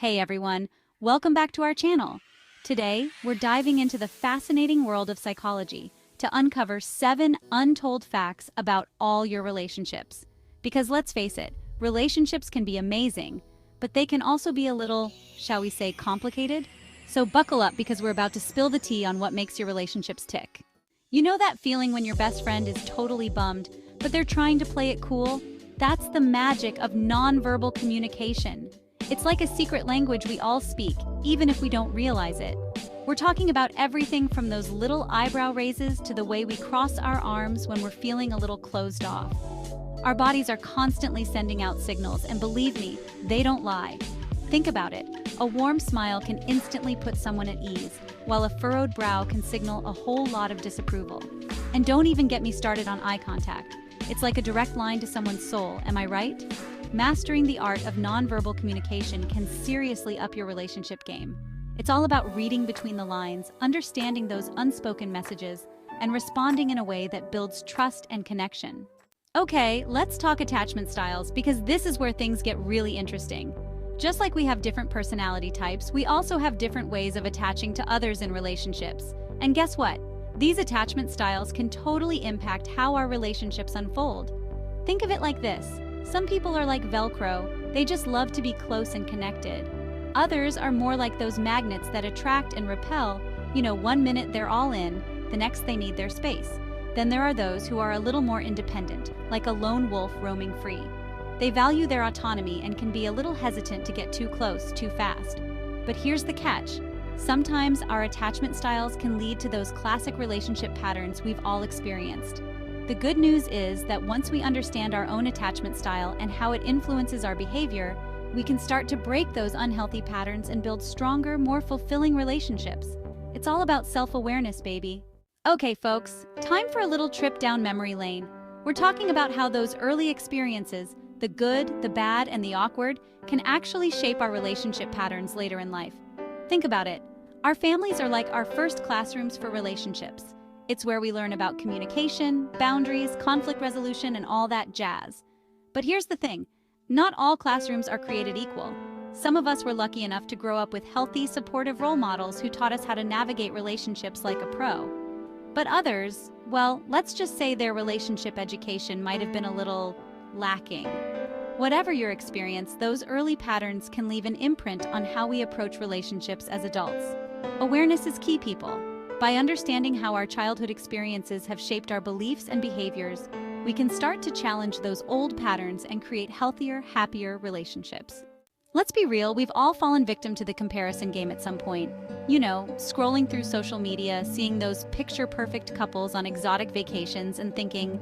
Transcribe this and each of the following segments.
Hey everyone, welcome back to our channel. Today, we're diving into the fascinating world of psychology to uncover 7 untold facts about all your relationships. Because let's face it, relationships can be amazing, but they can also be a little, shall we say, complicated? So buckle up because we're about to spill the tea on what makes your relationships tick. You know that feeling when your best friend is totally bummed, but they're trying to play it cool? That's the magic of nonverbal communication. It's like a secret language we all speak, even if we don't realize it. We're talking about everything from those little eyebrow raises to the way we cross our arms when we're feeling a little closed off. Our bodies are constantly sending out signals, and believe me, they don't lie. Think about it. A warm smile can instantly put someone at ease, while a furrowed brow can signal a whole lot of disapproval. And don't even get me started on eye contact. It's like a direct line to someone's soul, am I right? Mastering the art of nonverbal communication can seriously up your relationship game. It's all about reading between the lines, understanding those unspoken messages, and responding in a way that builds trust and connection. Okay, let's talk attachment styles because this is where things get really interesting. Just like we have different personality types, we also have different ways of attaching to others in relationships. And guess what? These attachment styles can totally impact how our relationships unfold. Think of it like this. Some people are like Velcro, they just love to be close and connected. Others are more like those magnets that attract and repel. One minute they're all in, the next they need their space. Then there are those who are a little more independent, like a lone wolf roaming free. They value their autonomy and can be a little hesitant to get too close too fast. But here's the catch. Sometimes our attachment styles can lead to those classic relationship patterns we've all experienced. The good news is that once we understand our own attachment style and how it influences our behavior, we can start to break those unhealthy patterns and build stronger, more fulfilling relationships. It's all about self-awareness, baby. Okay, folks, time for a little trip down memory lane. We're talking about how those early experiences, the good, the bad, and the awkward, can actually shape our relationship patterns later in life. Think about it. Our families are like our first classrooms for relationships. It's where we learn about communication, boundaries, conflict resolution, and all that jazz. But here's the thing. Not all classrooms are created equal. Some of us were lucky enough to grow up with healthy, supportive role models who taught us how to navigate relationships like a pro. But others, well, let's just say their relationship education might have been a little lacking. Whatever your experience, those early patterns can leave an imprint on how we approach relationships as adults. Awareness is key, people. By understanding how our childhood experiences have shaped our beliefs and behaviors, we can start to challenge those old patterns and create healthier, happier relationships. Let's be real, we've all fallen victim to the comparison game at some point. Scrolling through social media, seeing those picture-perfect couples on exotic vacations and thinking,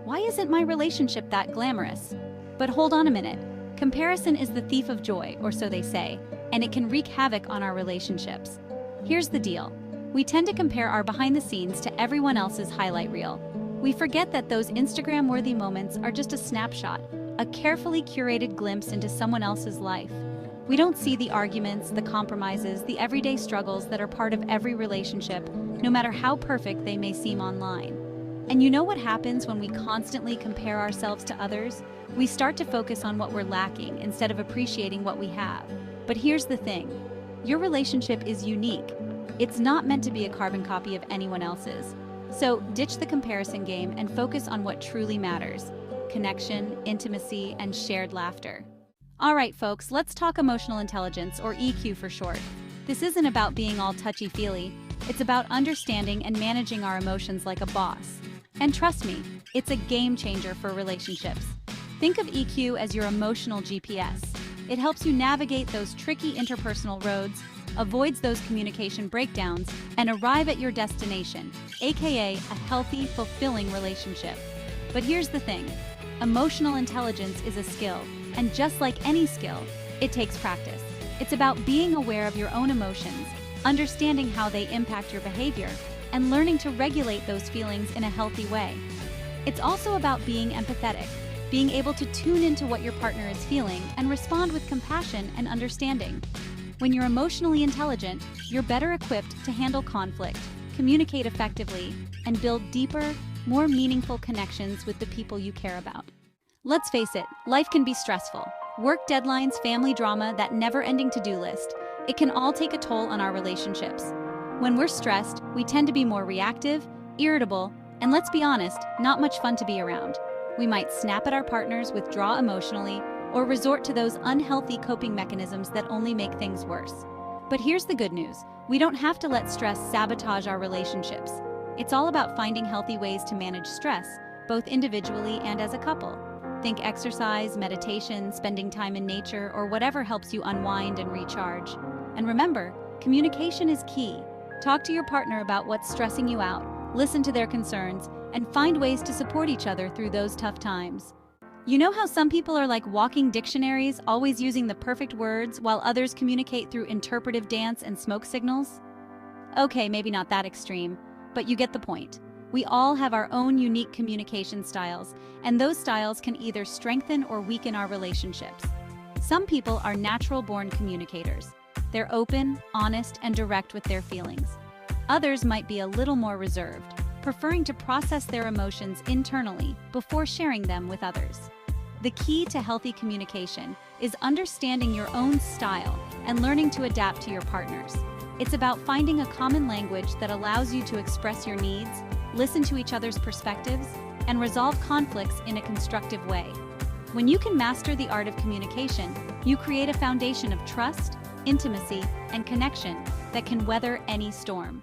why isn't my relationship that glamorous? But hold on a minute. Comparison is the thief of joy, or so they say, and it can wreak havoc on our relationships. Here's the deal. We tend to compare our behind the scenes to everyone else's highlight reel. We forget that those Instagram-worthy moments are just a snapshot, a carefully curated glimpse into someone else's life. We don't see the arguments, the compromises, the everyday struggles that are part of every relationship, no matter how perfect they may seem online. And you know what happens when we constantly compare ourselves to others? We start to focus on what we're lacking instead of appreciating what we have. But here's the thing. Your relationship is unique. It's not meant to be a carbon copy of anyone else's. So ditch the comparison game and focus on what truly matters: connection, intimacy, and shared laughter. All right, folks, let's talk emotional intelligence, or EQ for short. This isn't about being all touchy-feely. It's about understanding and managing our emotions like a boss. And trust me, it's a game changer for relationships. Think of EQ as your emotional GPS. It helps you navigate those tricky interpersonal roads, avoids those communication breakdowns, and arrive at your destination, aka a healthy, fulfilling relationship. But here's the thing. Emotional intelligence is a skill, and just like any skill, it takes practice. It's about being aware of your own emotions, understanding how they impact your behavior, and learning to regulate those feelings in a healthy way. It's also about being empathetic, being able to tune into what your partner is feeling and respond with compassion and understanding. When you're emotionally intelligent, you're better equipped to handle conflict, communicate effectively, and build deeper, more meaningful connections with the people you care about. Let's face it, life can be stressful. Work deadlines, family drama, that never-ending to-do list. It can all take a toll on our relationships. When we're stressed, we tend to be more reactive, irritable, and let's be honest, not much fun to be around. We might snap at our partners, withdraw emotionally, or resort to those unhealthy coping mechanisms that only make things worse. But here's the good news. We don't have to let stress sabotage our relationships. It's all about finding healthy ways to manage stress, both individually and as a couple. Think exercise, meditation, spending time in nature, or whatever helps you unwind and recharge. And remember, communication is key. Talk to your partner about what's stressing you out, listen to their concerns, and find ways to support each other through those tough times. You know how some people are like walking dictionaries, always using the perfect words, while others communicate through interpretive dance and smoke signals? Okay, maybe not that extreme, but you get the point. We all have our own unique communication styles, and those styles can either strengthen or weaken our relationships. Some people are natural-born communicators. They're open, honest, and direct with their feelings. Others might be a little more reserved, preferring to process their emotions internally before sharing them with others. The key to healthy communication is understanding your own style and learning to adapt to your partner's. It's about finding a common language that allows you to express your needs, listen to each other's perspectives, and resolve conflicts in a constructive way. When you can master the art of communication, you create a foundation of trust, intimacy, and connection that can weather any storm.